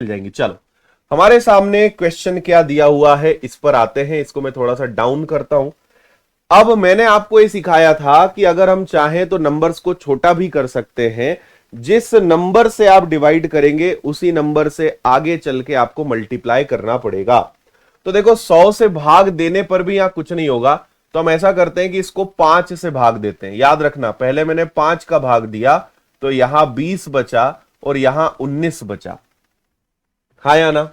मिल जाएंगी। चलो हमारे सामने क्वेश्चन क्या दिया हुआ है इस पर आते हैं। इसको मैं थोड़ा सा डाउन करता हूं। अब मैंने आपको ये सिखाया था कि अगर हम चाहें तो नंबर्स को छोटा भी कर सकते हैं। जिस नंबर से आप डिवाइड करेंगे उसी नंबर से आगे चल के आपको मल्टीप्लाई करना पड़ेगा। तो देखो 100 से भाग देने पर भी यहां कुछ नहीं होगा, तो हम ऐसा करते हैं कि इसको 5 से भाग देते हैं। याद रखना पहले मैंने 5 का भाग दिया तो यहां 20 बचा और यहां 19 बचा, हाँ या ना।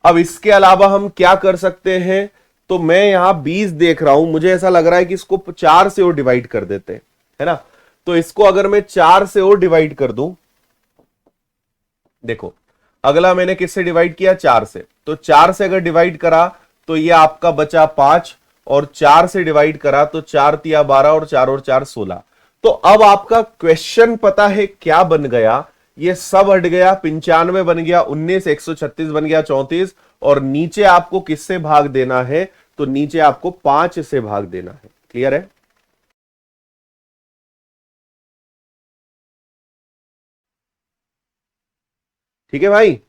अब इसके अलावा हम क्या कर सकते हैं, तो मैं यहां 20 देख रहा हूं, मुझे ऐसा लग रहा है कि इसको 4 से और डिवाइड कर देते हैं, है ना। तो इसको अगर मैं 4 से और डिवाइड कर दूं, देखो अगला मैंने किससे डिवाइड किया, 4 से। तो 4 से अगर डिवाइड करा तो ये आपका बचा 5, और 4 से डिवाइड करा तो 4 तिया 12 और 4 और 4 16। तो अब आपका क्वेश्चन पता है क्या बन गया, ये सब हट गया, 95 बन गया, 19, 136 बन गया, 34, और नीचे आपको किससे भाग देना है, तो नीचे आपको 5 से भाग देना है। क्लियर है। ठीक है भाई।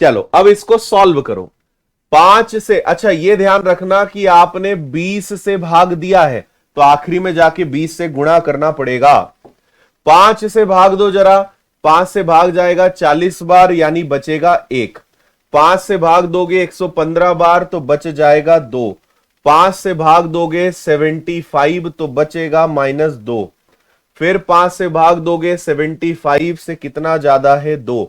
चलो अब इसको सॉल्व करो। 5 से, अच्छा ये ध्यान रखना कि आपने 20 से भाग दिया है तो आखिरी में जाके 20 से गुणा करना पड़ेगा। 5 से भाग दो जरा, 5 से भाग जाएगा 40 बार यानी बचेगा 1। 5 से भाग दोगे 115 बार तो बच जाएगा 2। 5 से भाग दोगे 75 तो बचेगा -2। फिर 5 से भाग दोगे 75 से कितना ज्यादा है 2।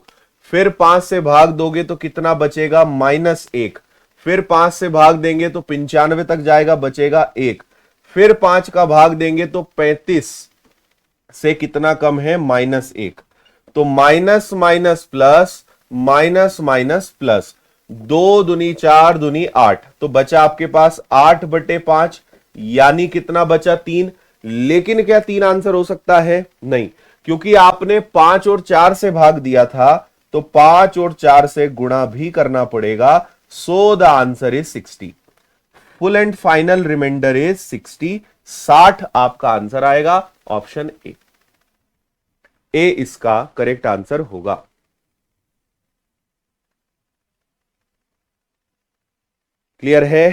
फिर 5 से भाग दोगे तो कितना बचेगा -1। फिर 5 से भाग देंगे तो 95 तक जाएगा, बचेगा 1। फिर 5 का भाग देंगे तो 35 से कितना कम है -1। तो minus minus plus, minus minus plus, 2 दूनी 4 दूनी 8, तो बचा आपके पास 8/5 यानी कितना बचा 3। लेकिन क्या 3 आंसर हो सकता है, नहीं, क्योंकि आपने 5 और 4 से भाग दिया था तो 5 और 4 से गुणा भी करना पड़ेगा। So the answer is 60। Full and final reminder is 60। 60 आपका आंसर आएगा, ऑप्शन ए इसका करेक्ट आंसर होगा। क्लियर है।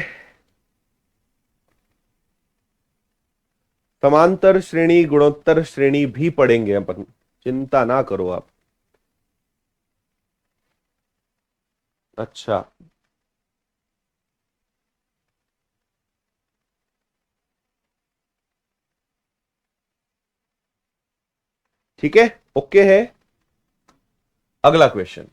समांतर श्रेणी गुणोत्तर श्रेणी भी पढ़ेंगे अपन, चिंता ना करो आप। अच्छा ठीक है, ओके है। अगला क्वेश्चन,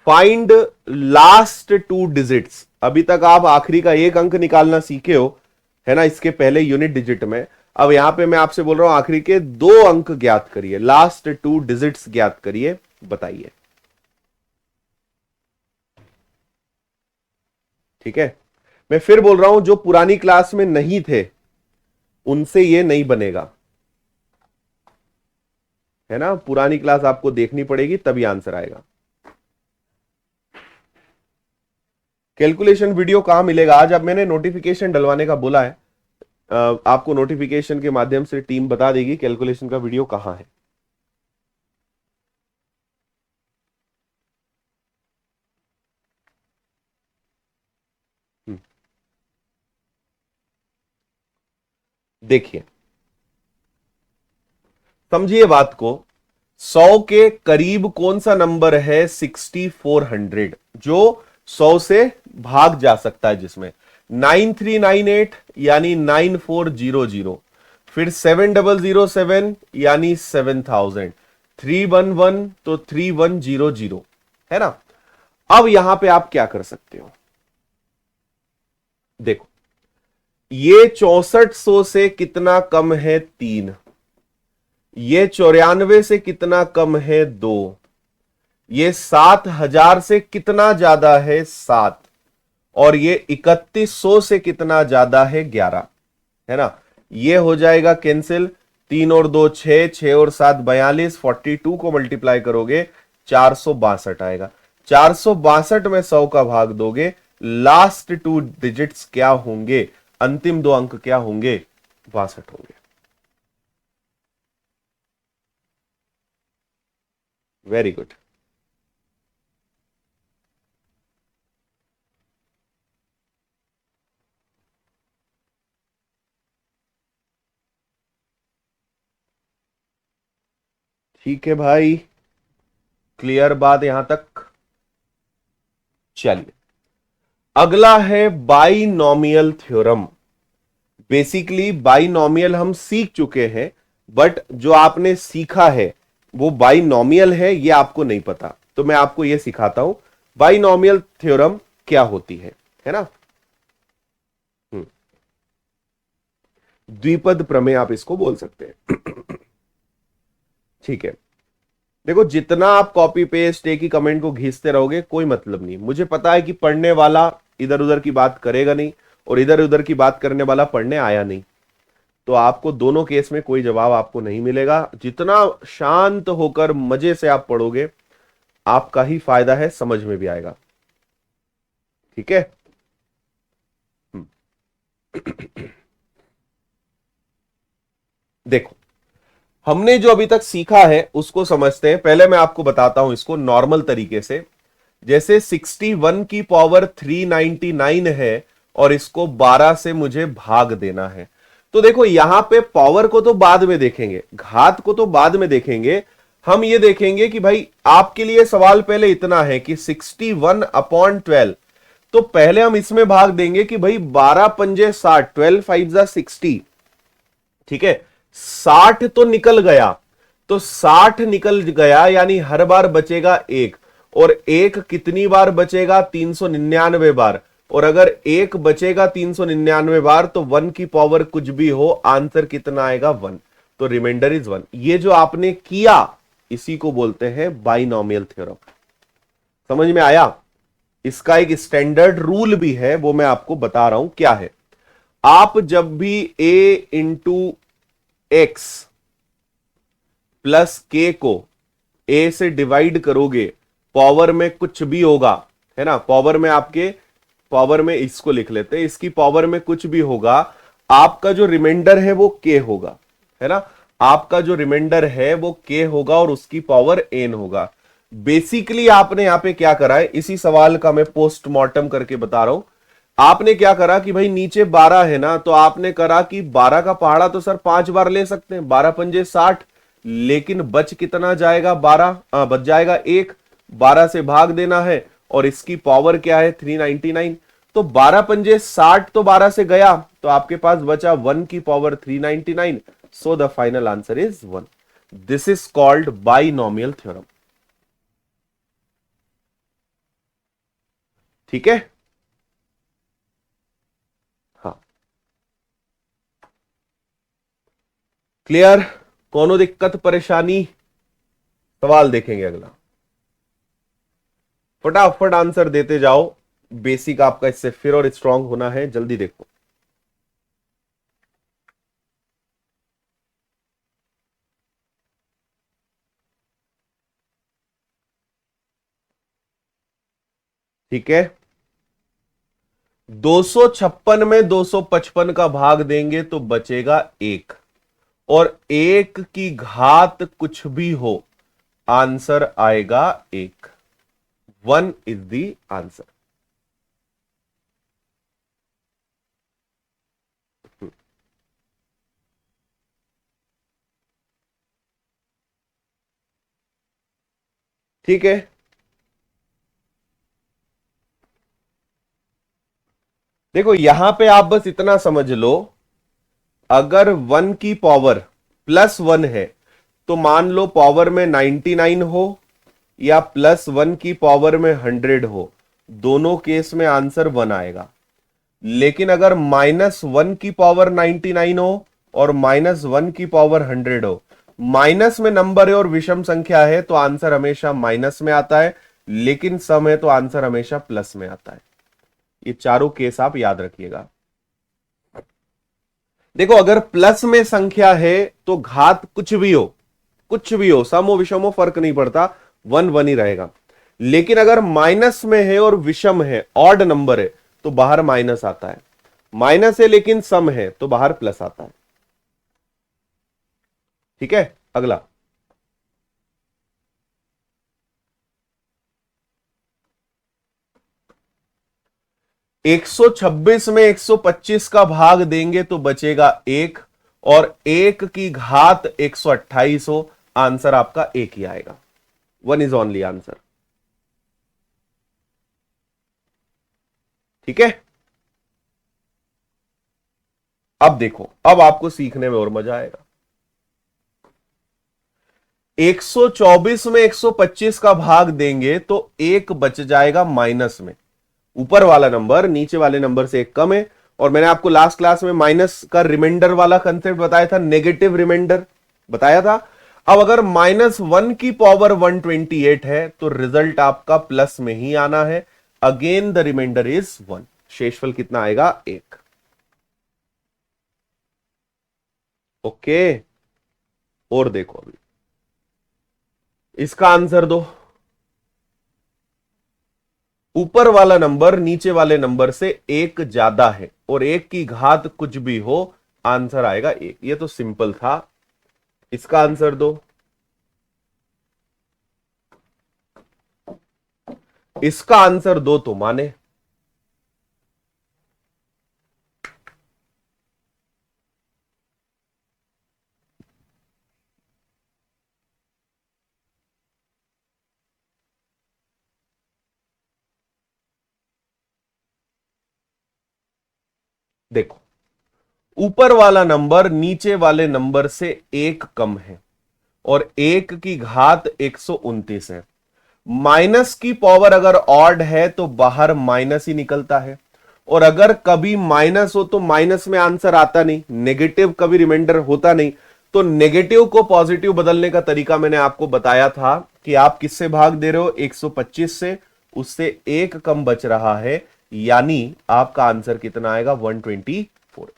फाइंड लास्ट 2 डिजिट्स। अभी तक आप आखिरी का एक अंक निकालना सीखे हो, है ना, इसके पहले यूनिट डिजिट में। अब यहां पे मैं आपसे बोल रहा हूं आखिरी के 2 अंक ज्ञात करिए, लास्ट 2 डिजिट्स ज्ञात करिए, बताइए। ठीक है, मैं फिर बोल रहा हूं जो पुरानी क्लास में नहीं थे उनसे ये नहीं बनेगा, है ना। पुरानी क्लास आपको देखनी पड़ेगी तभी आंसर आएगा। कैलकुलेशन वीडियो कहां मिलेगा, आज अब मैंने नोटिफिकेशन डलवाने का बोला है। आपको नोटिफिकेशन के माध्यम से टीम बता देगी कैलकुलेशन का वीडियो कहां है। देखिए समझिए बात को, 100 के करीब कौन सा नंबर है, 6400, जो 100 से भाग जा सकता है, जिसमें 9398 यानी 9400, फिर 7007 यानी 7000, 311 तो 3100, है ना। अब यहां पे आप क्या कर सकते हो, देखो ये 6400 से कितना कम है 3, ये 94 से कितना कम है 2, ये 7000 से कितना ज्यादा है 7, और ये 3100 से कितना ज्यादा है 11, है ना। ये हो जाएगा कैंसिल, 3 और 2 6, 6 और 7 42, 42 को मल्टीप्लाई करोगे 462 आएगा। 462 में 100 का भाग दोगे, लास्ट 2 डिजिट्स क्या होंगे, अंतिम 2 अंक क्या होंगे, 62 होंगे। Very good. ठीक है भाई, क्लियर बात यहां तक। चलिए, अगला है बाइनोमियल थ्योरम। बेसिकली बाइनोमियल हम सीख चुके हैं, बट जो आपने सीखा है वो बाइनोमियल है ये आपको नहीं पता, तो मैं आपको ये सिखाता हूं बाइनोमियल थ्योरम क्या होती है ना। हम्म, द्विपद प्रमेय आप इसको बोल सकते हैं। ठीक है, देखो जितना आप कॉपी पेस्ट एक ही कमेंट को घींचते रहोगे कोई मतलब नहीं। मुझे पता है कि पढ़ने वाला इधर उधर की बात करेगा नहीं, और इधर उधर की बात करने वाला पढ़ने आया नहीं, तो आपको दोनों केस में कोई जवाब आपको नहीं मिलेगा। जितना शांत होकर मजे से आप पढ़ोगे आपका ही फायदा है, समझ में भी आएगा। ठीक है, देखो हमने जो अभी तक सीखा है उसको समझते हैं। पहले मैं आपको बताता हूं इसको नॉर्मल तरीके से। जैसे 61 की पावर 399 है और इसको 12 से मुझे भाग देना है, तो देखो यहां पे पावर को तो बाद में देखेंगे, घात को तो बाद में देखेंगे। हम ये देखेंगे कि भाई आपके लिए सवाल पहले इतना है कि 61/12, तो पहले हम इसमें भाग देंगे कि भाई 12 पंजे 60, 12 5 जा 60। ठीक है, 60 तो निकल गया, तो 60 निकल गया यानी हर बार बचेगा एक, और एक कितनी बार बचेगा? 399 बार। और अगर एक बचेगा 399 बार तो 1 की पावर कुछ भी हो, आंसर कितना आएगा? 1। तो रिमाइंडर इज 1। ये जो आपने किया इसी को बोलते हैं बाइनोमियल थ्योरम। समझ में आया? इसका एक स्टैंडर्ड रूल भी है, वो मैं आपको बता रहा हूं क्या है। आप जब भी a इंटू एक्स प्लस के को a से डिवाइड करोगे, पावर में कुछ भी होगा, है ना, पावर में आपके, पावर में इसको लिख लेते हैं, इसकी पावर में कुछ भी होगा, आपका जो रिमाइंडर है वो k होगा, है ना। आपका जो रिमाइंडर है वो k होगा और उसकी पावर n होगा। बेसिकली आपने यहां पे क्या करा है, इसी सवाल का मैं पोस्टमार्टम करके बता रहा हूं। आपने क्या करा कि भाई नीचे 12 है ना, तो आपने करा कि 12 का पहाड़ा तो सर 5 बार ले सकते हैं, 12 पंजे 60, लेकिन बच कितना जाएगा? 12, बच जाएगा एक, 12 से भाग देना है, और इसकी पावर क्या है? 399। तो 12 पंजे 60 तो 12 से गया, तो आपके पास बचा 1 की power 399। So the final answer is 1। This is called binomial theorem. ठीक है, हाँ, क्लियर? कोनो दिक्कत परेशानी? सवाल देखेंगे अगला, फटाफट आंसर देते जाओ। बेसिक आपका इससे फिर और स्ट्रांग होना है, जल्दी देखो। ठीक है, 256 में 255 का भाग देंगे तो बचेगा एक, और एक की घात कुछ भी हो, आंसर आएगा एक। 1 इज द आंसर। ठीक है, देखो यहां पे आप बस इतना समझ लो, अगर 1 की पावर +1 है तो मान लो पावर में 99 हो या +1 की पावर में 100 हो, दोनों केस में आंसर 1 आएगा। लेकिन अगर -1 की पावर 99 हो और -1 की पावर 100 हो, माइनस में नंबर है और विषम संख्या है तो आंसर हमेशा माइनस में आता है, लेकिन सम है तो आंसर हमेशा प्लस में आता है। ये चारों केस आप याद रखिएगा। देखो अगर प्लस में संख्या है तो घात कुछ भी हो, कुछ भी हो, सम हो विषम हो फर्क नहीं पड़ता, 1 1 ही रहेगा। लेकिन अगर माइनस में है और विषम है, ऑड नंबर है, तो बाहर माइनस आता है। माइनस है लेकिन सम है तो बाहर प्लस आता है। ठीक है, अगला 126 में 125 का भाग देंगे तो बचेगा 1, और 1 की घात 128 हो, आंसर आपका 1 ही आएगा। 1 इज ओनली आंसर। ठीक है, अब देखो, अब आपको सीखने में और मजा आएगा। 124 में 125 का भाग देंगे तो 1 बच जाएगा माइनस में। ऊपर वाला नंबर नीचे वाले नंबर से 1 कम है, और मैंने आपको लास्ट क्लास में माइनस का रिमाइंडर वाला कंसेप्ट बताया था, नेगेटिव रिमाइंडर बताया था। अब अगर -1 की पावर 128 है तो रिजल्ट आपका प्लस में ही आना है। Again the reminder is 1। शेषफल कितना आएगा? 1। ओके, और देखो अभी इसका आंसर दो। ऊपर वाला नंबर नीचे वाले नंबर से 1 ज्यादा है, और 1 की घात कुछ भी हो, आंसर आएगा 1। ये तो सिंपल था। इसका आंसर दो। इसका आंसर दो तो माने। देखो, ऊपर वाला नंबर नीचे वाले नंबर से 1 कम है, और 1 की घात 129 है। माइनस की पावर अगर ऑड है तो बाहर माइनस ही निकलता है, और अगर कभी माइनस हो तो माइनस में आंसर आता नहीं, नेगेटिव कभी रिमाइंडर होता नहीं। तो नेगेटिव को पॉजिटिव बदलने का तरीका मैंने आपको बताया था कि आप किससे भाग दे रहे हो? 125 से, उससे 1 कम बच रहा है, यानी आपका आंसर कितना आएगा? 124।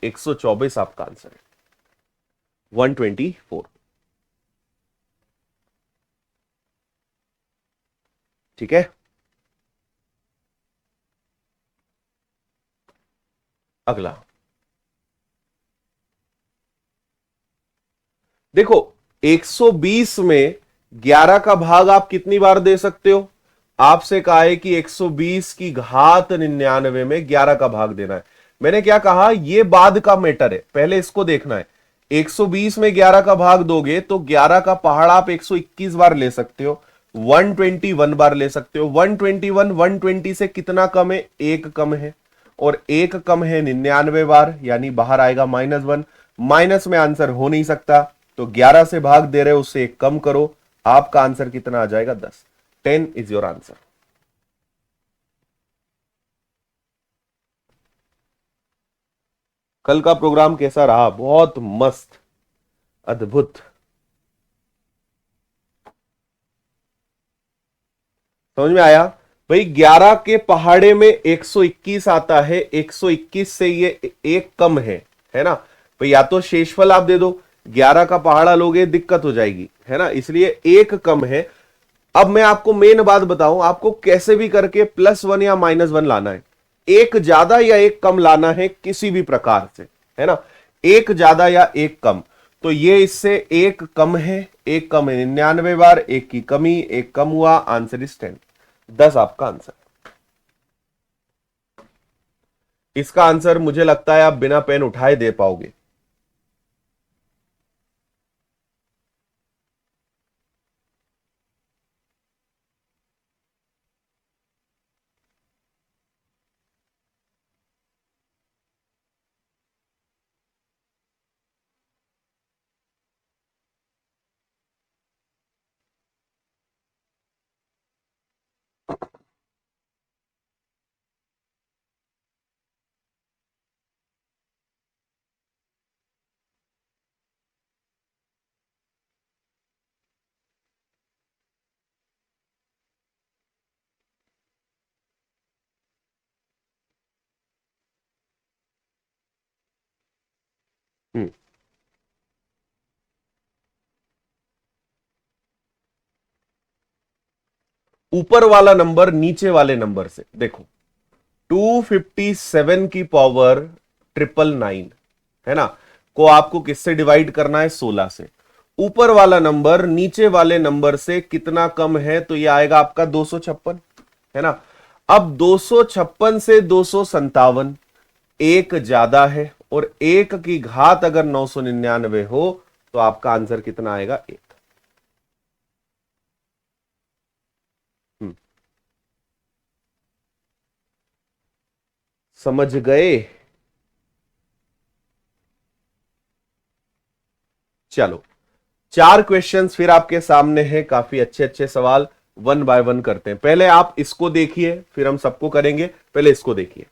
124 आपका आंसर है, 124। ठीक है, अगला देखो। 120 में 11 का भाग आप कितनी बार दे सकते हो? आपसे कहा है कि 120 की घात 99 में 11 का भाग देना है। मैंने क्या कहा? यह बाद का मैटर है, पहले इसको देखना है। 120 में 11 का भाग दोगे तो 11 का पहाड़ आप 121 बार ले सकते हो, 121 बार ले सकते हो। 121 120 से कितना कम है? 1 कम है, और 1 कम है 99 बार, यानी बाहर आएगा -1। माइनस में आंसर हो नहीं सकता, तो 11 से भाग दे रहे हो, उससे 1 कम करो, आपका आंसर कितना आ जाएगा? 10। 10 इज योर आंसर। कल का प्रोग्राम कैसा रहा? बहुत मस्त, अद्भुत। समझ में आया? भाई 11 के पहाड़े में 121 आता है, 121 से ये 1 कम है ना? भाई या तो शेषफल आप दे दो, 11 का पहाड़ा लोगे दिक्कत हो जाएगी, है ना? इसलिए 1 कम है। अब मैं आपको मेन बात बताऊं, आपको कैसे भी करके +1 या -1 लाना है। 1 ज्यादा या 1 कम लाना है किसी भी प्रकार से, है ना? 1 ज्यादा या 1 कम, तो ये इससे 1 कम है, 1 कम है 99 बार, 1 की कमी, 1 कम हुआ, आंसर इज 10। 10 आपका आंसर। इसका आंसर मुझे लगता है आप बिना पेन उठाए दे पाओगे। हम्म ऊपर वाला नंबर नीचे वाले नंबर से, देखो 257 की पावर 999, है ना, को आपको किससे डिवाइड करना है? 16 से। ऊपर वाला नंबर नीचे वाले नंबर से कितना कम है? तो ये आएगा आपका 256, है ना? अब 256 से 257 एक ज्यादा है, और एक की घात अगर 999 हो तो आपका आंसर कितना आएगा? एक। हम्म, समझ गए? चलो, चार क्वेश्चंस फिर आपके सामने हैं, काफी अच्छे अच्छे सवाल। वन बाय वन करते हैं। पहले आप इसको देखिए, फिर हम सबको करेंगे। पहले इसको देखिए।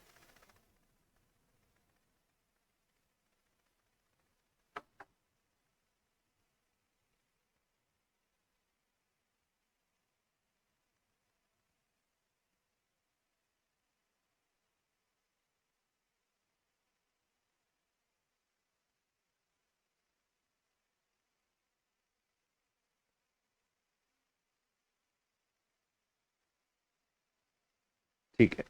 ठीक है,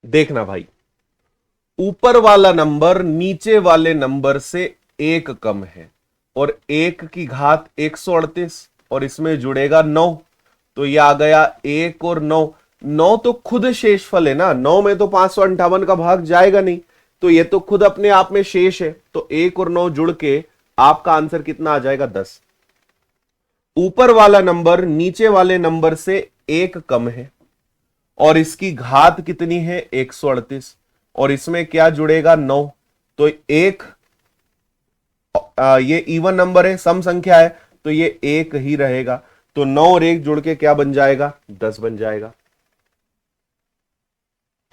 देखना भाई, ऊपर वाला नंबर नीचे वाले नंबर से एक कम है, और एक की घात 138, और इसमें जुड़ेगा 9, तो ये आ गया एक और 9। 9 तो खुद शेषफल है ना, 9 में तो 558 का भाग जाएगा नहीं, तो ये तो खुद अपने आप में शेष है। तो एक और 9 जुड़ के आपका आंसर कितना आ जाएगा? 10। ऊपर वाला नंबर नीचे वाले नंबर से एक कम है, और इसकी घात कितनी है? 138, और इसमें क्या जुड़ेगा? 9। तो एक, ये इवन नंबर है, सम संख्या है, तो ये एक ही रहेगा। तो 9 और 1 जुड़ के क्या बन जाएगा? 10 बन जाएगा।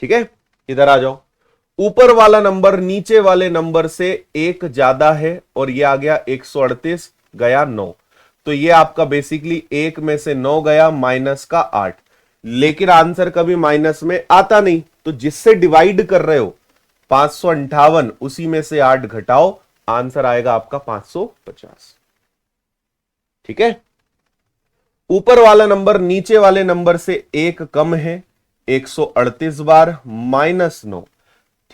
ठीक है, इधर आ जाओ। ऊपर वाला नंबर नीचे वाले नंबर से एक ज्यादा है, और ये आ गया 138, गया 9। तो ये आपका बेसिकली एक में से 9 गया, माइनस का 8। लेकिन आंसर कभी माइनस में आता नहीं, तो जिससे डिवाइड कर रहे हो 558, उसी में से 8 घटाओ, आंसर आएगा आपका 550। ठीक है, ऊपर वाला नंबर नीचे वाले नंबर से एक कम है 138 बार, -9।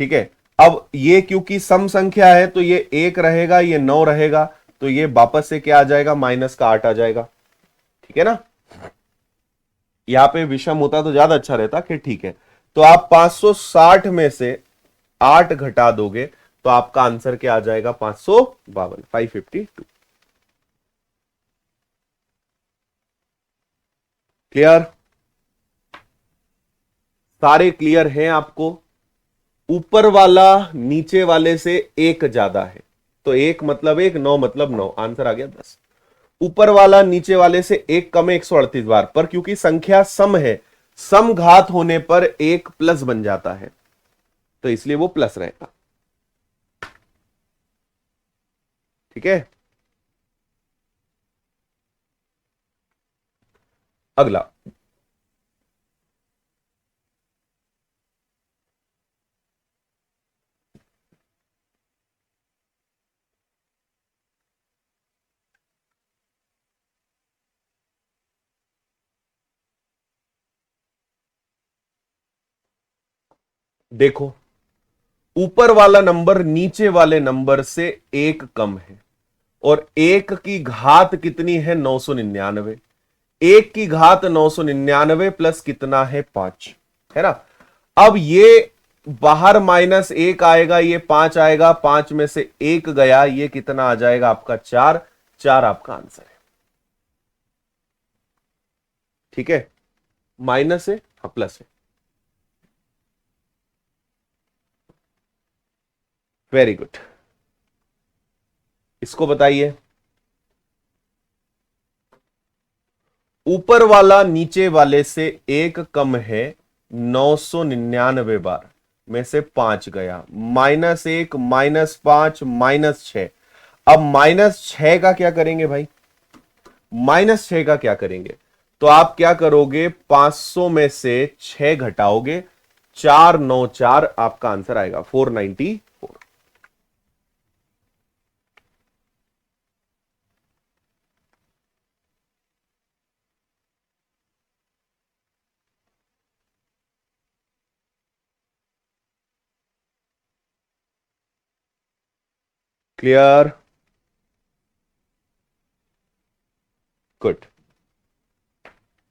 ठीक है, अब ये क्योंकि सम संख्या है, तो ये एक रहेगा, ये 9 रहेगा, तो ये वापस से क्या आ जाएगा? माइनस का 8 आ जाएगा। ठीक है ना, यहां पे विषम होता तो ज्यादा अच्छा रहता कि ठीक है। तो आप 560 में से 8 घटा दोगे, तो आपका आंसर क्या आ जाएगा? 552, 552। क्लियर? सारे क्लियर हैं आपको? ऊपर वाला नीचे वाले से एक ज्यादा है, तो एक मतलब एक, 9 मतलब 9, आंसर आ गया 10। ऊपर वाला नीचे वाले से एक कम है 138 बार, पर क्योंकि संख्या सम है, सम घात होने पर एक प्लस बन जाता है, तो इसलिए वो प्लस रहेगा। ठीक है, अगला। देखो, ऊपर वाला नंबर नीचे वाले नंबर से एक कम है, और एक की घात कितनी है? 999। एक की घात 999 प्लस कितना है? 5, है ना। अब ये बाहर माइनस एक आएगा, ये 5 आएगा, 5 में से एक गया, ये कितना आ जाएगा आपका? 4। 4 आपका आंसर है। ठीक है, माइनस है, हाँ प्लस है। वेरी गुड, इसको बताइए। ऊपर वाला नीचे वाले से एक कम है 999 बार, में से 5 गया, -1, -5, -6। अब -6 का क्या करेंगे भाई? -6 का क्या करेंगे? तो आप क्या करोगे? 500 में से 6 घटाओगे, 494 आपका आंसर आएगा, 494। क्लियर? गुड।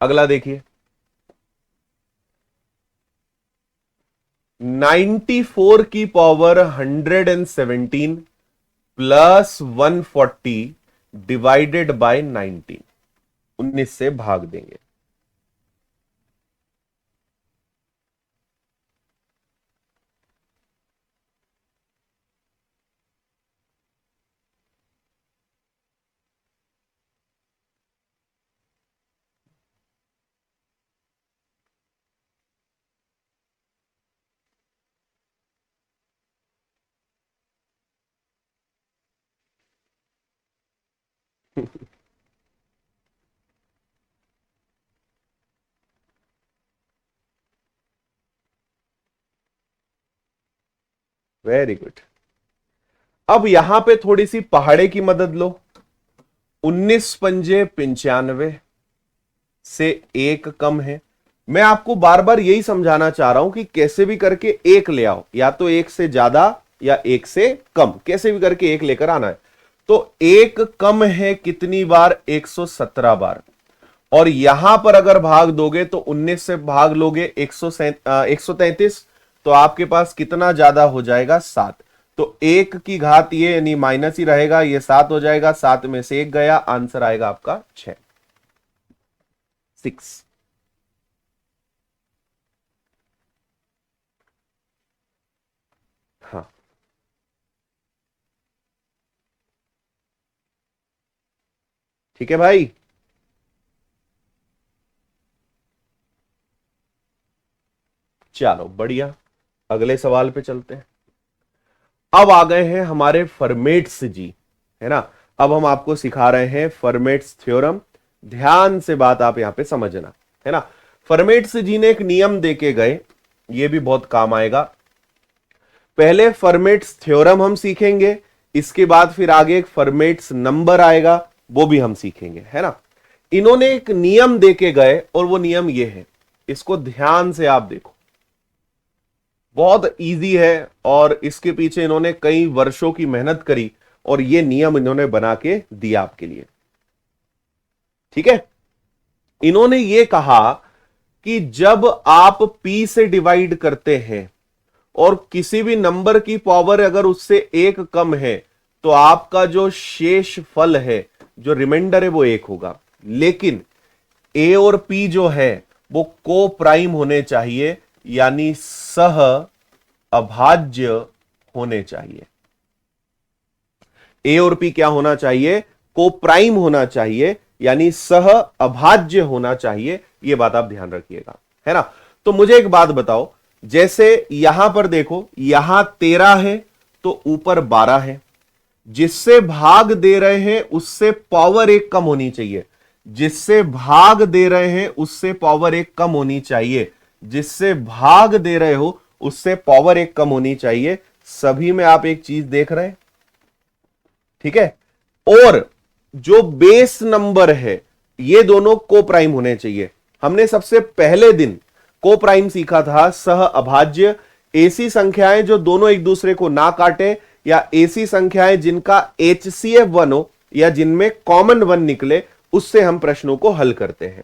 अगला देखिए, 94 की पावर 117 प्लस 140 डिवाइडेड बाय 19, 19 से भाग देंगे। Very good. अब यहां पे थोड़ी सी पहाड़े की मदद लो। 19 पंजे 95 से एक कम है। मैं आपको बार बार यही समझाना चाह रहा हूं कि कैसे भी करके एक ले आओ, या तो एक से ज्यादा या एक से कम, कैसे भी करके एक लेकर आना है। तो एक कम है कितनी बार? 117 बार। और यहां पर अगर भाग दोगे तो 19 से भाग लोगे 133, तो आपके पास कितना ज्यादा हो जाएगा? 7। तो एक की घात ये यानी माइनस ही रहेगा, ये 7 हो जाएगा, 7 में से एक गया, आंसर आएगा आपका 6, 6। हाँ, ठीक है भाई। चलो बढ़िया, अगले सवाल पे चलते हैं। अब आ गए हैं हमारे फर्मेट्स जी, है ना। अब हम आपको सिखा रहे हैं फर्मेट्स थ्योरम। ध्यान से बात आप यहां पे समझना, है ना। फर्मेट्स जी ने एक नियम देके गए, ये भी बहुत काम आएगा। पहले फर्मेट्स थ्योरम हम सीखेंगे, इसके बाद फिर आगे एक फर्मेट्स नंबर आएगा, वो भी हम सीखेंगे, है ना। इन्होंने एक नियम देके गए और वो नियम ये है, इसको ध्यान से आप देखो, बहुत इजी है और इसके पीछे इन्होंने कई वर्षों की मेहनत करी और ये नियम इन्होंने बना के दिया आपके लिए, ठीक है। इन्होंने ये कहा कि जब आप p से डिवाइड करते हैं और किसी भी नंबर की पावर अगर उससे एक कम है, तो आपका जो शेष फल है, जो रिमाइंडर है, वो एक होगा। लेकिन a और p जो है वो को प्राइम होने चाहिए, यानी सह अभाज्य होने चाहिए। ए और पी क्या होना चाहिए? को प्राइम होना चाहिए, यानी सह अभाज्य होना चाहिए। यह बात आप ध्यान रखिएगा, है ना। तो मुझे एक बात बताओ, जैसे यहां पर देखो, यहां 13 है तो ऊपर 12 है। जिससे भाग दे रहे हैं उससे पावर एक कम होनी चाहिए, जिससे भाग दे रहे हैं उससे पावर एक कम होनी चाहिए, जिससे भाग दे रहे हो उससे पावर एक कम होनी चाहिए। सभी में आप एक चीज देख रहे हैं, ठीक है। और जो बेस नंबर है, ये दोनों को प्राइम होने चाहिए। हमने सबसे पहले दिन को प्राइम सीखा था, सह अभाज्य। ऐसी संख्याएं जो दोनों एक दूसरे को ना काटे, या ऐसी संख्याएं जिनका HCF 1 हो, या जिनमें कॉमन 1 निकले, उससे हम प्रश्नों को हल करते हैं,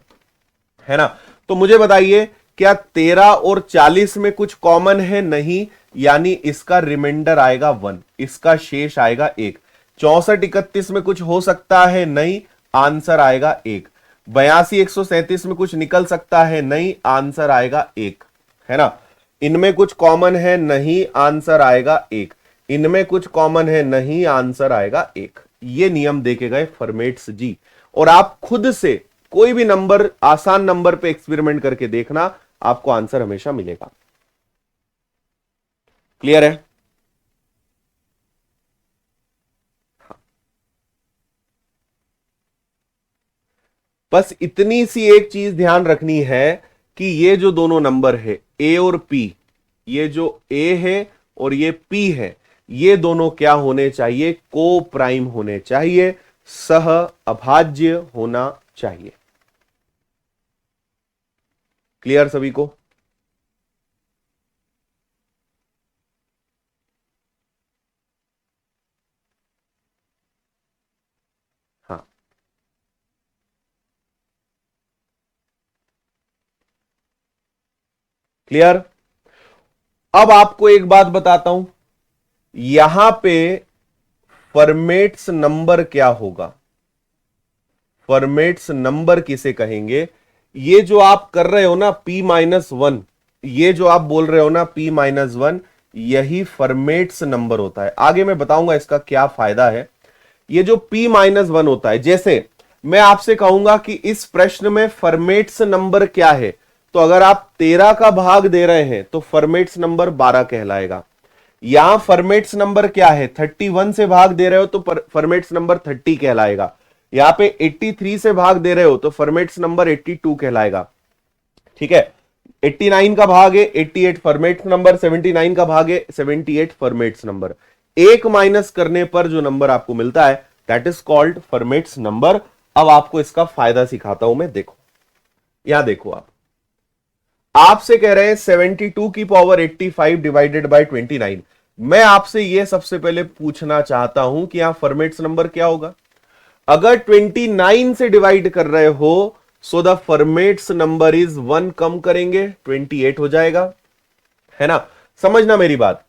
है ना। तो मुझे बताइए, क्या 13 और 40 में कुछ कॉमन है? नहीं, यानी इसका रिमाइंडर आएगा 1, इसका शेष आएगा 1। 64 31 में कुछ हो सकता है? नहीं, आंसर आएगा 1। 82 137 में कुछ निकल सकता है? नहीं, आंसर आएगा 1, है ना। इनमें कुछ कॉमन है? नहीं, आंसर आएगा 1। इनमें कुछ कॉमन है? नहीं, आंसर आएगा 1। ये नियम देके गए फर्मेट्स जी। और आप खुद से कोई भी नंबर, आसान नंबर पे एक्सपेरिमेंट करके देखना, आपको आंसर हमेशा मिलेगा। क्लियर है? बस इतनी सी एक चीज ध्यान रखनी है कि ये जो दोनों नंबर है ए और पी, ये जो ए है और ये पी है, ये दोनों क्या होने चाहिए? को प्राइम होने चाहिए, सह अभाज्य होना चाहिए। क्लियर सभी को? क्लियर? अब आपको एक बात बताता हूं, यहां पे फर्मेट्स नंबर क्या होगा, फर्मेट्स नंबर किसे कहेंगे? ये जो आप कर रहे हो ना P-1, ये जो आप बोल रहे हो ना P-1, यही फर्मेट्स नंबर होता है। आगे मैं बताऊंगा इसका क्या फायदा है। ये जो P-1 होता है, जैसे मैं आपसे कहूंगा कि इस प्रश्न में फर्मेट्स नंबर क्या है, तो अगर आप 13 का भाग दे रहे हैं तो फर्मेट्स नंबर 12 कहलाएगा। यहां फर्मेट्स नंबर क्या है, 31 से भाग दे रहे हो तो फर्मेट्स नंबर 30 कहलाएगा। यहां पे 83 से भाग दे रहे हो तो फर्मेट्स नंबर 82 कहलाएगा। ठीक है, 89 का भाग है 88 फर्मेट्स नंबर, 79 का भाग है 78 फर्मेट्स नंबर। एक माइनस करने पर जो नंबर आपको मिलता है that is called formats number. अब आपको इसका फायदा सिखाता हूं मैं, देखो यहां देखो, आप आपसे कह रहे हैं 72 की पावर 85 डिवाइडेड बाय 29। मैं आपसे यह सबसे पहले पूछना चाहता हूं कि यहां फर्मेट्स नंबर क्या होगा। अगर 29 से डिवाइड कर रहे हो so the formats number is 1 कम करेंगे 28 हो जाएगा, है ना? समझना मेरी बात।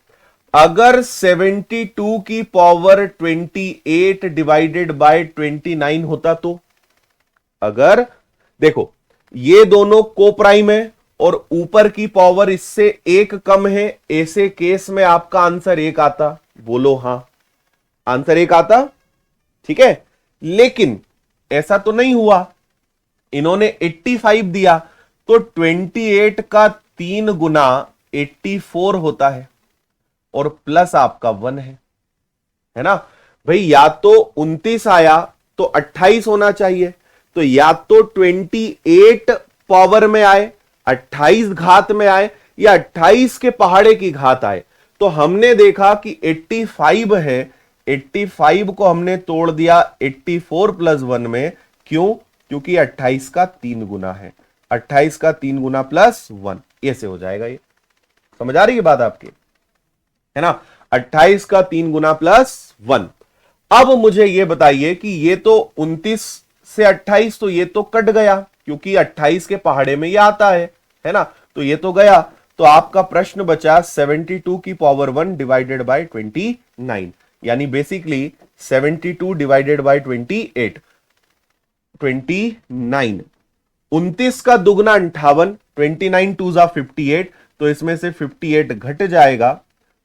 अगर 72 की पावर 28 डिवाइडेड बाय 29 होता तो, अगर देखो ये दोनों को प्राइम है और ऊपर की पावर इससे एक कम है, ऐसे केस में आपका आंसर एक आता, बोलो हां, आंसर एक आता, ठीक है। लेकिन ऐसा तो नहीं हुआ, इन्होंने 85 दिया तो 28 का 3 गुना 84 होता है और प्लस आपका 1 है ना भाई? या तो 29 आया तो 28 होना चाहिए, तो या तो 28 पावर में आए, 28 घात में आए, या 28 के पहाड़े की घात आए। तो हमने देखा कि 85 है, 85 को हमने तोड़ दिया 84 प्लस 1 में। क्यों? क्योंकि 28 का 3 गुना है, 28 का 3 गुना प्लस 1, ऐसे हो जाएगा। ये समझ आ रही है बात आपकी, है ना? 28 का 3 गुना प्लस 1। अब मुझे यह बताइए कि ये तो 29 से 28 तो ये तो कट गया क्योंकि 28 के पहाड़े में ये आता है ना? तो ये तो गया, तो आपका प्रश्न बचा 72 की पावर 1 डिवाइडेड बाय 29, यानी बेसिकली 72 डिवाइडेड बाय 28, 29। 29 का दुगना 58, 29 टू जा 58, तो इसमें से 58 घट जाएगा,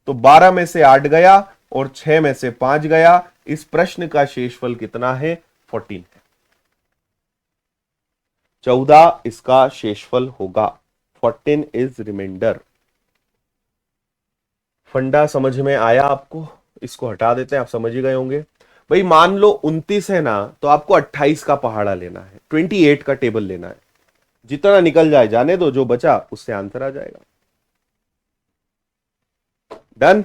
तो 12 में से 8 गया और 6 में से 5 गया। इस प्रश्न का शेषफल कितना है? 14 है, 14 इसका शेषफल होगा। 14 इज रिमाइंडर। फंडा समझ में आया आपको? इसको हटा देते हैं, आप समझ ही गए होंगे। भाई मान लो 29 है ना, तो आपको 28 का पहाड़ा लेना है, 28 का टेबल लेना है। जितना निकल जाए जाने दो, जो बचा उससे आंसर आ जाएगा। डन?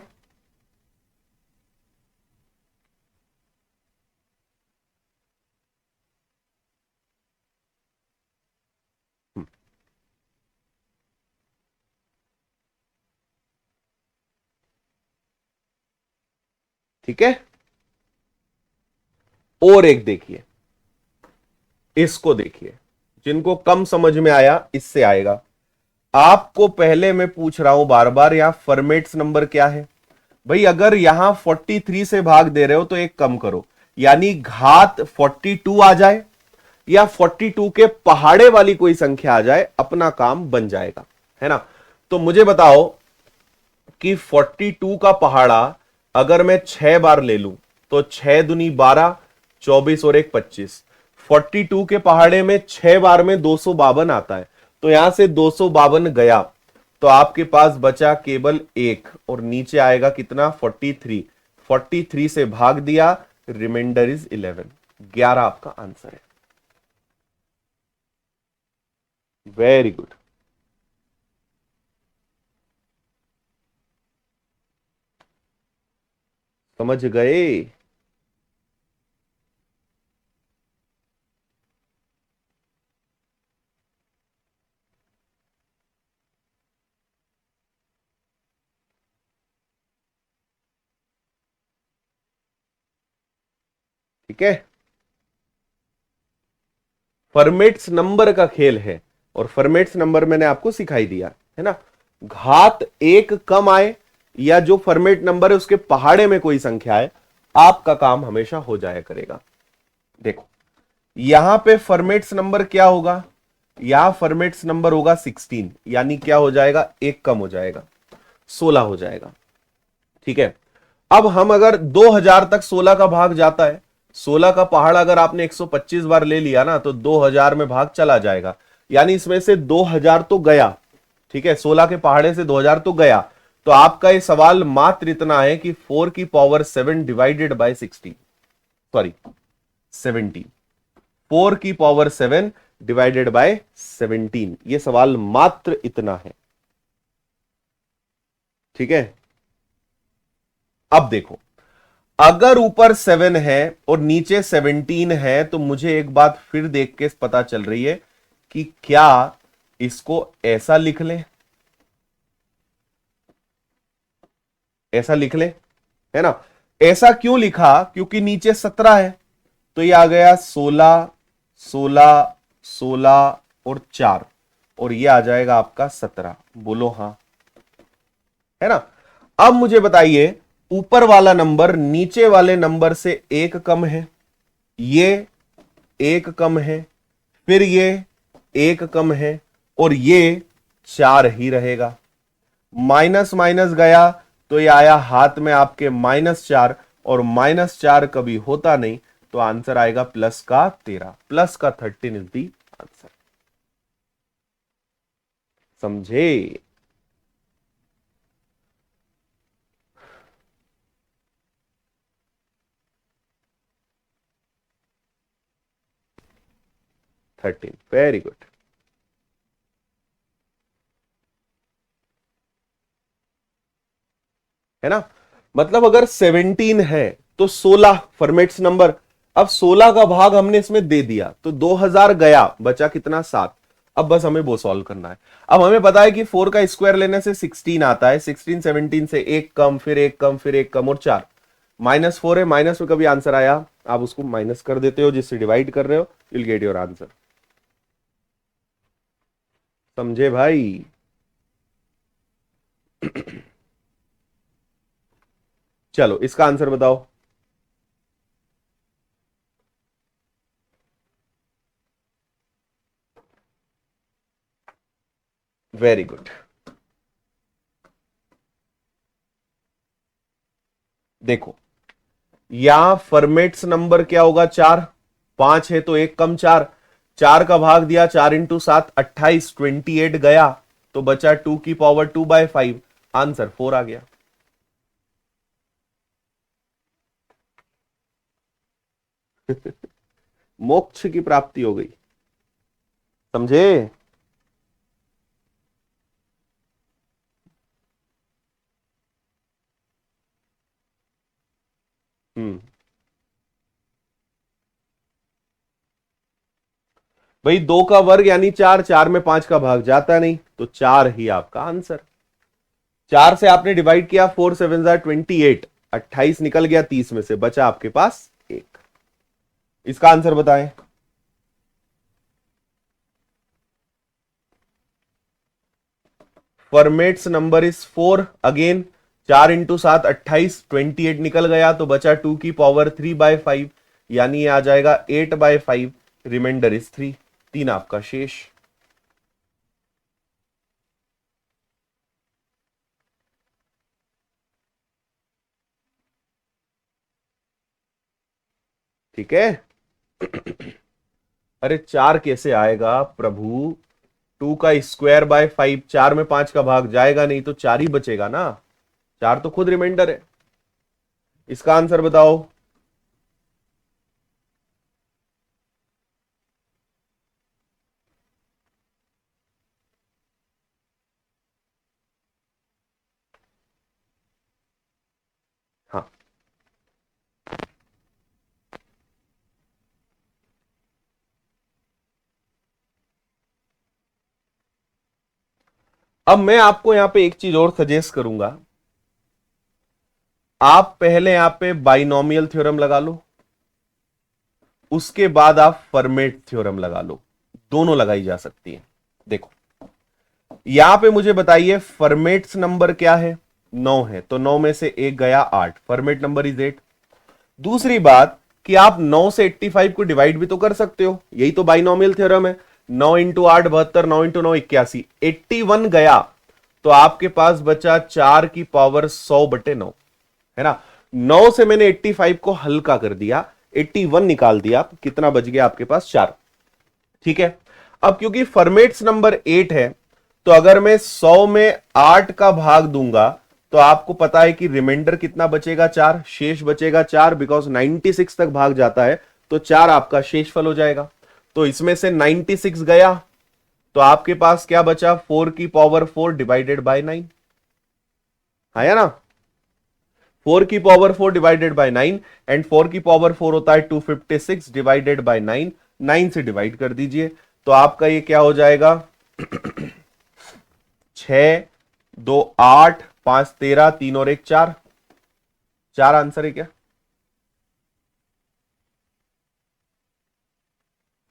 ठीक है, और एक देखिए, इसको देखिए, जिनको कम समझ में आया इससे आएगा। आपको पहले मैं पूछ रहा हूं बार बार, यहां फर्मेट्स नंबर क्या है भाई? अगर यहां 43 से भाग दे रहे हो तो एक कम करो, यानी घात 42 आ जाए या 42 के पहाड़े वाली कोई संख्या आ जाए, अपना काम बन जाएगा, है ना? तो मुझे बताओ कि 42 का पहाड़ा अगर मैं 6 बार ले लूं तो 6 दूनी 12, 24 और 1 25। 42 के पहाड़े में 6 बार में 252 आता है, तो यहां से 252 गया, तो आपके पास बचा केवल एक, और नीचे आएगा कितना? 43। 43 से भाग दिया, रिमाइंडर इज 11। 11 आपका आंसर है। वेरी गुड, समझ गए? ठीक है, फर्मेट्स नंबर का खेल है, और फर्मेट्स नंबर मैंने आपको सिखाई दिया, है ना? घात एक कम आए या जो फर्मेट नंबर है उसके पहाड़े में कोई संख्या है, आपका काम हमेशा हो जाया करेगा। देखो यहां पे फर्मेट्स नंबर क्या होगा, यहां फर्मेट्स नंबर होगा 16, यानी क्या हो जाएगा, एक कम हो जाएगा, 16 हो जाएगा। ठीक है, अब हम अगर 2000 तक 16 का भाग जाता है, 16 का पहाड़ अगर आपने 125 बार ले लिया ना तो 2000 में भाग चला जाएगा, यानी इसमें से 2000 तो गया। ठीक है, 16 के पहाड़े से 2000 तो गया। तो आपका ये सवाल मात्र इतना है कि 4 की पावर 7 डिवाइडेड बाय 16, सॉरी 17, 4 की पावर 7 डिवाइडेड बाय 17, ये सवाल मात्र इतना है। ठीक है, अब देखो अगर ऊपर 7 है और नीचे 17 है तो मुझे एक बात फिर देख के पता चल रही है कि क्या इसको ऐसा लिख लें, ऐसा लिख ले, है ना। ऐसा क्यों लिखा, क्योंकि नीचे 17 है तो ये आ गया 16, 16, 16 और 4, और ये आ जाएगा आपका 17। बोलो हां, है ना। अब मुझे बताइए ऊपर वाला नंबर नीचे वाले नंबर से एक कम है, ये एक कम है, फिर ये एक कम है, और ये 4 ही रहेगा। माइनस माइनस गया तो ये आया हाथ में आपके -4, और -4 कभी होता नहीं, तो आंसर आएगा प्लस का 13, प्लस का 13 इज दी आंसर। समझे। Thirteen, very good. है ना, मतलब अगर 17 है तो 16 फॉर्मेट्स नंबर। अब 16 का भाग हमने इसमें दे दिया तो 2000 गया, बचा कितना, 7। अब बस हमें वो सॉल्व करना है। अब हमें पता है कि 4 का स्क्वायर लेने से 16 आता है, 16 17 से एक कम, फिर एक कम, फिर एक कम, और 4। -4 है, माइनस में कभी आंसर आया आप उसको माइनस कर देते हो, जिससे डिवाइड कर रहे हो, you will get your answer. समझे भाई। चलो इसका आंसर बताओ। Very good. देखो यहां फॉर्मेट्स नंबर क्या होगा, 4, 5 है तो एक कम 4, 4 का भाग दिया, 4 इंटू 7 28, 28 गया तो बचा 2 की पावर 2/5, आंसर 4 आ गया। मोक्ष की प्राप्ति हो गई। समझे। हम्म, भाई 2 का वर्ग यानी 4, 4 में 5 का भाग जाता नहीं तो 4 ही आपका आंसर। 4 से आपने डिवाइड किया, 4 7 28, 28 निकल गया 30 में से, बचा आपके पास एक। इसका आंसर बताएं। Formats number is 4 again, 4 into 7 28, 28 निकल गया तो बचा 2 की पावर 3/5, यानी ये आ जाएगा 8/5, रिमाइंडर इज 3, 3 आपका शेष। ठीक है। अरे 4 कैसे आएगा प्रभु, 2 का स्क्वायर बाय 5, 4 में 5 का भाग जाएगा नहीं तो 4 ही बचेगा ना, 4 तो खुद रिमाइंडर है। इसका आंसर बताओ। हाँ, अब मैं आपको यहां पे एक चीज और सजेस्ट करूंगा, आप पहले यहां पे बाइनोमियल थ्योरम लगा लो, उसके बाद आप फर्मेट थ्योरम लगा लो, दोनों लगाई जा सकती है। देखो यहां पे मुझे बताइए फर्मेट्स नंबर क्या है, 9 है, तो 9 में से एक गया 8, फर्मेट नंबर इज 8। दूसरी बात कि आप 9 से 85 को डिवाइड भी तो कर सकते हो, यही तो बाइनोमियल थ्योरम है। 9 इंटू 8 72, 9 इंटू 9 81, 81 गया, तो आपके पास बचा 4 की पावर 100/9, है ना। 9 से मैंने 85 को हल्का कर दिया, 81 निकाल दिया, कितना बच गया आपके पास, 4। ठीक है। अब क्योंकि फर्मेट्स नंबर 8 है, तो अगर मैं 100 में 8 का भाग दूंगा तो आपको पता है कि रिमाइंडर कितना बचेगा, 4, शेष बचेगा 4, बिकॉज 96 तक भाग जाता है, तो 4 आपका शेषफल हो जाएगा। तो इसमें से 96 गया, तो आपके पास क्या बचा, 4 की पावर 4 डिवाइडेड बाय 9, आया ना। 4 की पावर 4 डिवाइडेड बाय 9, एंड 4 की पावर 4 होता है 256 डिवाइडेड बाय 9, 9 से डिवाइड कर दीजिए, तो आपका ये क्या हो जाएगा 6 2 8 5 13, 3 और 1 4, 4 आंसर है क्या।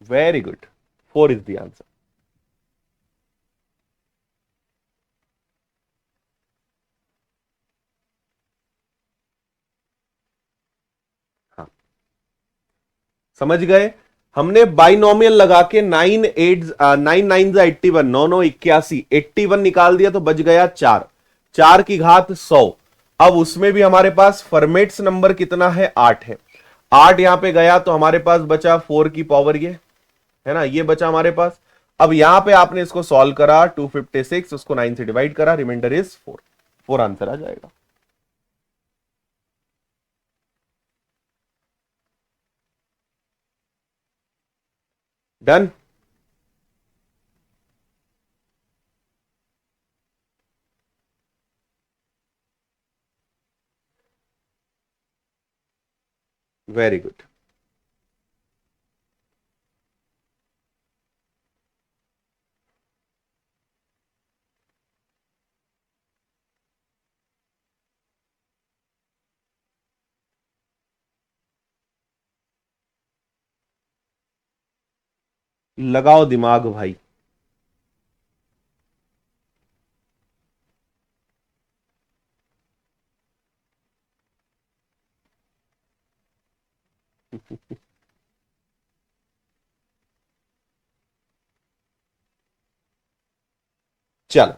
Very good, 4 is the answer. हाँ, समझ गए। हमने बाइनोमियल लगा के 9 8 9 9 81, 9 9 81, 81 निकाल दिया तो बच गया 4, 4 की घात 100। अब उसमें भी हमारे पास फर्मेट्स नंबर कितना है, 8 है, 8 यहां पे गया तो हमारे पास बचा 4 की पावर ये, है ना, ये बचा हमारे पास। अब यहां पे आपने इसको सॉल्व करा, 256 उसको 9 से डिवाइड करा, रिमाइंडर इज 4, 4 आंसर आ जाएगा। डन। Very good. लगाओ दिमाग भाई। चलो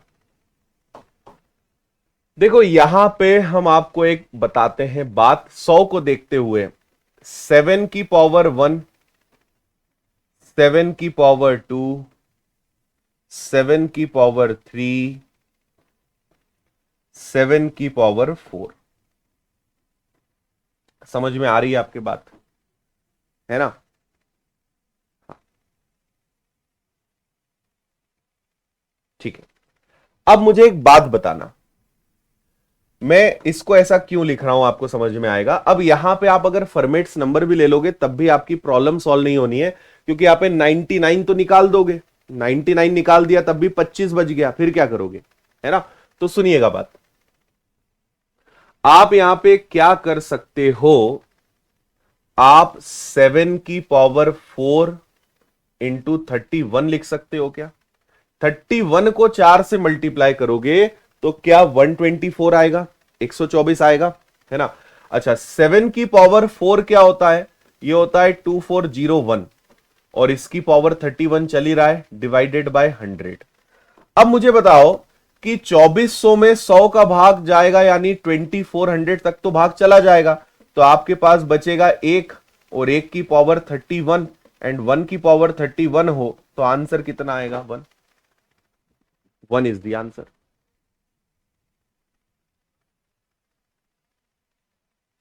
देखो, यहां पे हम आपको एक बताते हैं बात, 100 को देखते हुए, 7 की पावर 1, 7 की पावर 2, 7 की पावर 3, 7 की पावर 4, समझ में आ रही है आपकी बात, है ना। ठीक है। अब मुझे एक बात बताना, मैं इसको ऐसा क्यों लिख रहा हूं आपको समझ में आएगा। अब यहां पे आप अगर फॉर्मेट्स नंबर भी ले लोगे तब भी आपकी प्रॉब्लम सॉल्व नहीं होनी है, क्योंकि यहां पे 99 तो निकाल दोगे, 99 निकाल दिया तब भी 25 बच गया, फिर क्या करोगे, है ना। तो सुनिएगा बात, आप यहां पे क्या कर सकते हो, आप 7 की पावर 4 इंटू 31 लिख सकते हो क्या। 31 को 4 से मल्टीप्लाई करोगे तो क्या 124 आएगा, 124 आएगा, है ना। अच्छा, 7 की पावर 4 क्या होता है, ये होता है 2401, और इसकी पावर 31 चल ही रहा है, डिवाइडेड बाय 100। अब मुझे बताओ कि 2400 में 100 का भाग जाएगा, यानी 2400 तक तो भाग चला जाएगा, तो आपके पास बचेगा एक, और एक की पावर 31 एंड 1 की पावर 31 हो तो आंसर कितना आएगा, 1, 1 इज द आंसर।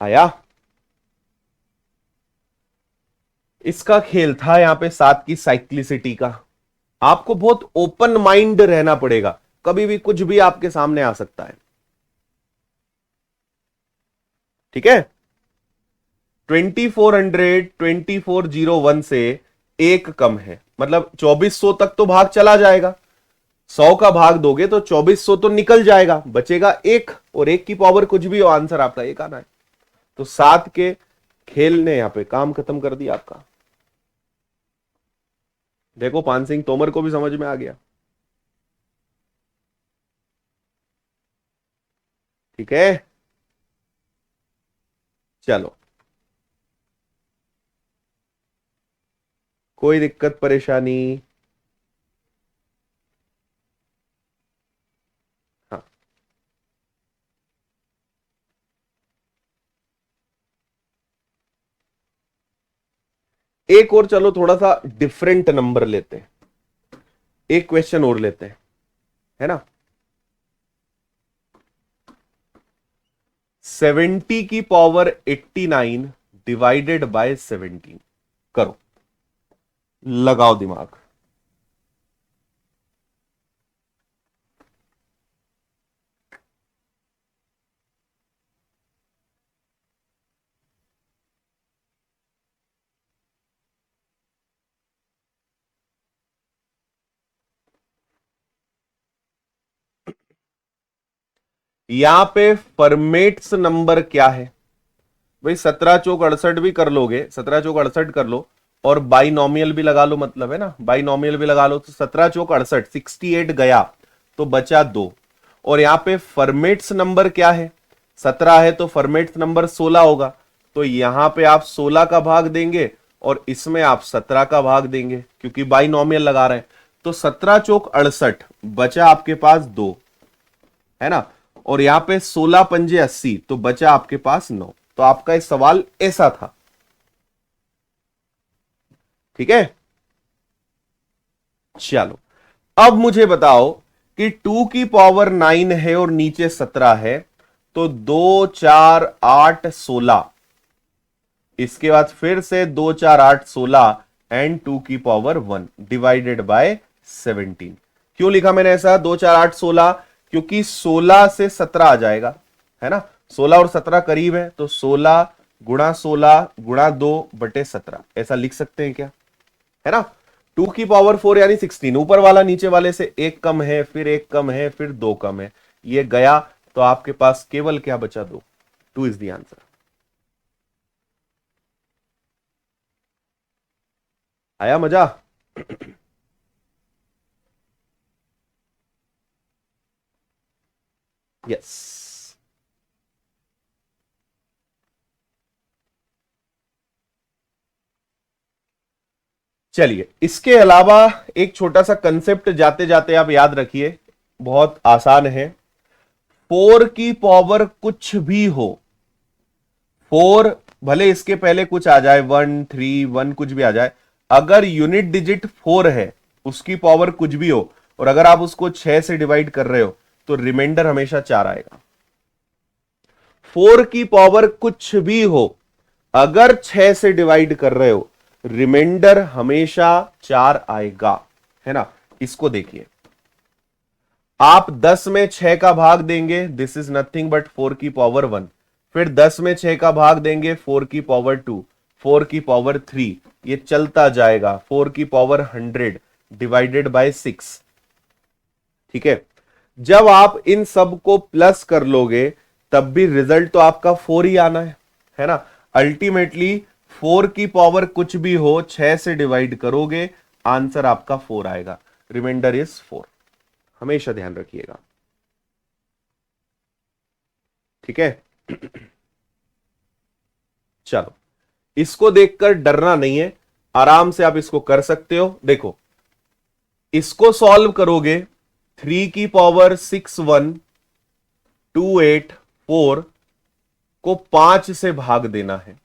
आया। इसका खेल था यहां पे 7 की साइक्लिसिटी का। आपको बहुत ओपन माइंड रहना पड़ेगा, कभी भी कुछ भी आपके सामने आ सकता है, ठीक है। 2401 से एक कम है, मतलब 2400 तक तो भाग चला जाएगा, 100 का भाग दोगे तो 2400 तो निकल जाएगा, बचेगा एक, और एक की पावर कुछ भी हो, आंसर आपका एक आना है। तो 7 के खेल ने यहां पे काम खत्म कर दिया आपका। देखो, पान सिंह तोमर को भी समझ में आ गया। ठीक है, चलो, कोई दिक्कत परेशानी? हाँ, एक और, चलो थोड़ा सा डिफरेंट नंबर लेते हैं, एक क्वेश्चन और लेते हैं, है ना। 70 की पावर 89 डिवाइडेड बाय 17, करो, लगाओ दिमाग। यहां पे फर्मेट्स नंबर क्या है भाई? 17 चौक 68 भी कर लोगे, 17 चौक 68 कर लो, और बाइनोमियल भी लगा लो, मतलब है ना, बाइनोमियल भी लगा लो, तो 17 चौक 68, 68 गया तो बचा 2। और यहां पे फर्मेट्स नंबर क्या है? 17 है तो फर्मेट्स नंबर 16 होगा, तो यहां पे आप 16 का भाग देंगे और इसमें आप 17 का भाग देंगे, क्योंकि बाइनोमियल लगा रहे हैं। तो 17 चौक 68, बचा आपके पास 2, है ना, और यहां पे 16 पंजे 80, तो बचा आपके पास 9। तो आपका इस सवाल ऐसा था, ठीक है। चलो, अब मुझे बताओ कि 2 की पावर 9 है और नीचे 17 है, तो 2 4 8 16, इसके बाद फिर से 2 4 8 16 एंड 2 की पावर 1 डिवाइडेड बाय 17। क्यों लिखा मैंने ऐसा 2 4 8 16? क्योंकि 16 से 17 आ जाएगा, है ना, 16 और 17 करीब है, तो 16 गुणा 16 गुणा 2 बटे 17, ऐसा लिख सकते हैं क्या, है ना। 2 की पावर 4 यानी 16, ऊपर वाला नीचे वाले से एक कम है, फिर एक कम है, फिर 2 कम है, ये गया, तो आपके पास केवल क्या बचा? 2। 2 इज द आंसर। आया मजा? यस। चलिए, इसके अलावा एक छोटा सा कंसेप्ट जाते जाते आप याद रखिए, बहुत आसान है। 4 की पावर कुछ भी हो, 4 भले इसके पहले कुछ आ जाए, 1 3 1 कुछ भी आ जाए, अगर यूनिट डिजिट 4 है, उसकी पावर कुछ भी हो, और अगर आप उसको 6 से डिवाइड कर रहे हो, तो रिमाइंडर हमेशा 4 आएगा। 4 की पावर कुछ भी हो, अगर 6 से डिवाइड कर रहे हो, रिमाइंडर हमेशा 4 आएगा, है ना। इसको देखिए, आप 10 में 6 का भाग देंगे, दिस इज नथिंग बट 4 की पावर 1, फिर 10 में 6 का भाग देंगे, 4 की पावर 2, 4 की पावर 3, ये चलता जाएगा, 4 की पावर 100 डिवाइडेड बाय 6, ठीक है। जब आप इन सब को प्लस कर लोगे, तब भी रिजल्ट तो आपका 4 ही आना है ना। अल्टीमेटली 4 की पावर कुछ भी हो, 6 से डिवाइड करोगे, आंसर आपका 4 आएगा, रिमाइंडर इज 4, हमेशा ध्यान रखिएगा, ठीक है। चलो, इसको देखकर डरना नहीं है, आराम से आप इसको कर सकते हो। देखो, इसको सॉल्व करोगे, 3 की पावर 6 1 2 8 4 को 5 से भाग देना है,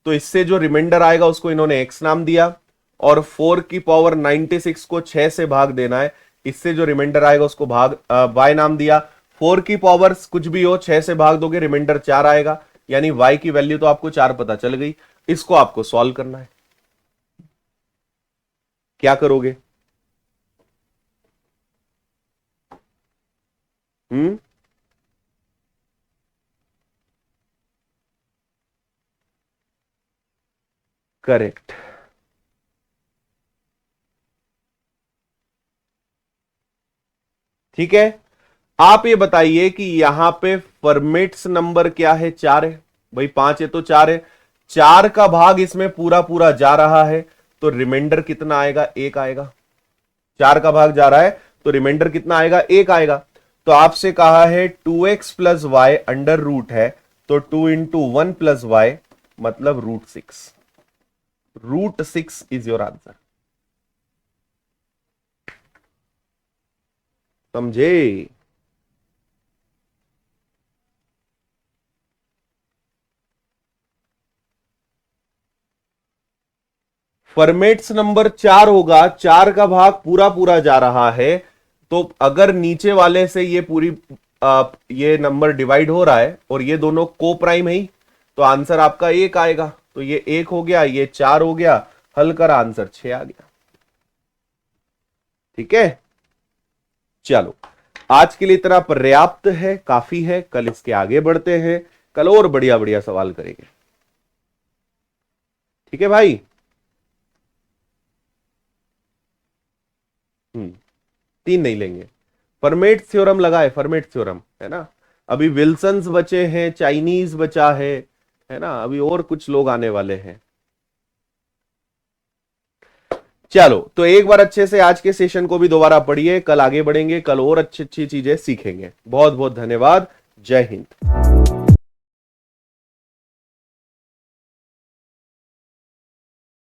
तो इससे जो रिमाइंडर आएगा उसको इन्होंने x नाम दिया, और 4 की पावर 96 को 6 से भाग देना है, इससे जो रिमाइंडर आएगा उसको भाग y नाम दिया। 4 की पावर कुछ भी हो, 6 से भाग दोगे, रिमाइंडर 4 आएगा, यानी y की वैल्यू तो आपको 4 पता चल गई। इसको आपको सॉल्व करना है, क्या करोगे? हम्म, करेक्ट, ठीक है। आप ये बताइए कि यहां पे फर्मेट्स नंबर क्या है? 4 है भाई, 5 है तो 4 है, 4 का भाग इसमें पूरा पूरा जा रहा है, तो रिमाइंडर कितना आएगा? 1 आएगा। 4 का भाग जा रहा है तो रिमाइंडर कितना आएगा? 1 आएगा। तो आपसे कहा है 2x plus Y under root है, तो 2 इंटू 1 प्लस वाई मतलब √6। √6 इज योर आंसर। समझे? फॉर्मेट्स नंबर 4 होगा, 4 का भाग पूरा पूरा जा रहा है, तो अगर नीचे वाले से ये पूरी ये नंबर डिवाइड हो रहा है और ये दोनों को प्राइम है, तो आंसर आपका 1 आएगा। तो ये 1 हो गया, ये 4 हो गया, हल कर आंसर 6 आ गया। ठीक है, चलो आज के लिए इतना पर्याप्त है, काफी है। कल इसके आगे बढ़ते हैं, कल और बढ़िया बढ़िया सवाल करेंगे। ठीक है भाई? 3 नहीं लेंगे। फर्मेट थ्योरम लगाए, फर्मेट थ्योरम है ना। अभी विल्सन्स बचे हैं, चाइनीज बचा है ना, अभी और कुछ लोग आने वाले हैं। चलो तो एक बार अच्छे से आज के सेशन को भी दोबारा पढ़िए, कल आगे बढ़ेंगे, कल और अच्छी अच्छी चीजें सीखेंगे। बहुत बहुत धन्यवाद। जय हिंद।